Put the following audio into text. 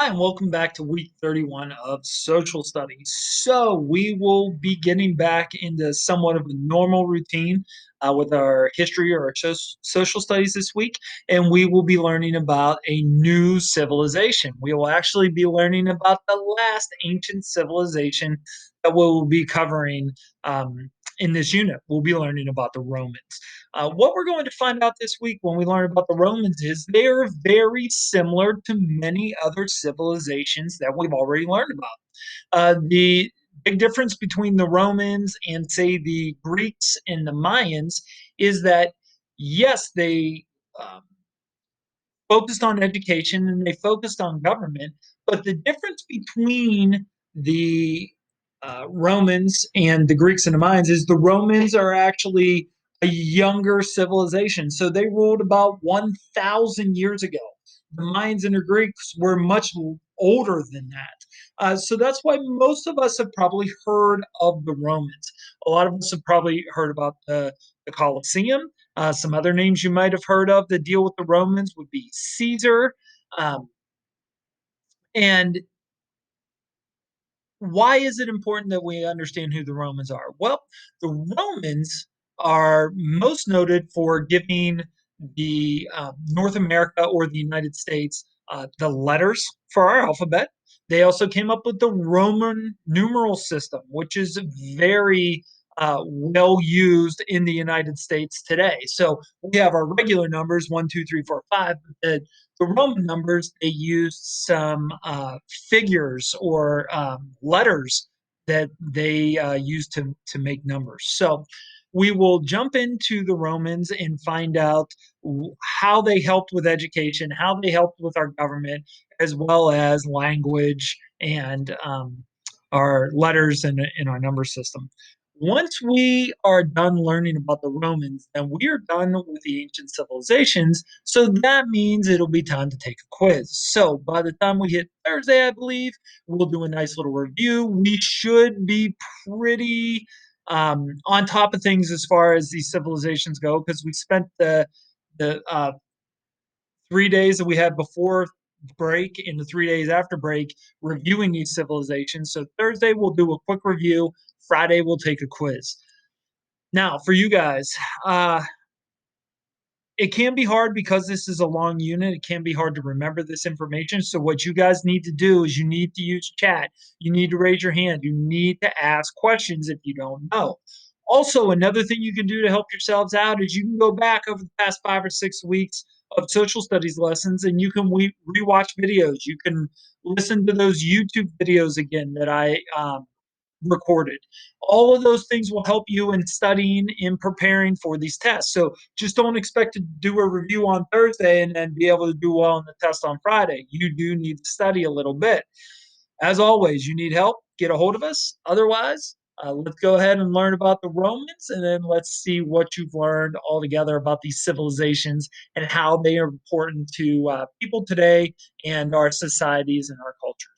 Hi, and welcome back to week 31 of social studies. So, we will be getting back into somewhat of a normal routine with our history or our social studies this week, and we will be learning about a new civilization. We will actually be learning about the last ancient civilization that we'll be covering in this unit. We'll be learning about the Romans. What we're going to find out this week when we learn about the Romans is they are very similar to many other civilizations that we've already learned about. The big difference between the Romans and, say, the Greeks and the Mayans is that, yes, they um, focused on education and they focused on government, but the difference between the Romans and the Greeks and the Mayans is the Romans are actually a younger civilization. So they ruled about 1,000 years ago. The Mayans and the Greeks were much older than that. So that's why most of us have probably heard of the Romans. A lot of us have probably heard about the Colosseum. Some other names you might have heard of that deal with the Romans would be Caesar. Um, and why is it important that we understand who the Romans are? Well, the Romans are most noted for giving the North America or the United States the letters for our alphabet. They also came up with the Roman numeral system, which is very well used in the United States today. So we have our regular numbers 1, 2, 3, 4, 5. The Roman numbers, they used some figures or letters that they used to make numbers. So we will jump into the Romans and find out how they helped with education, how they helped with our government, as well as language and our letters and our number system. Once we are done learning about the Romans, then we are done with the ancient civilizations. So that means it'll be time to take a quiz. So by the time we hit Thursday, I believe, we'll do a nice little review. We should be pretty on top of things as far as these civilizations go because we spent the 3 days that we had before break and the 3 days after break reviewing these civilizations. So Thursday we'll do a quick review. Friday we'll take a quiz. Now for you guys, uh, it can be hard because this is a long unit. It can be hard to remember this information. So what you guys need to do is you need to use chat. You need to raise your hand. You need to ask questions if you don't know. Also, another thing you can do to help yourselves out is you can go back over the past 5 or 6 weeks of social studies lessons and you can rewatch videos. You can listen to those YouTube videos again that I recorded. All of those things will help you in studying and preparing for these tests. So just don't expect to do a review on Thursday and then be able to do well on the test on Friday. You do need to study a little bit. As always, you need help, get a hold of us. Otherwise, let's go ahead and learn about the Romans and then let's see what you've learned altogether about these civilizations and how they are important to people today and our societies and our cultures.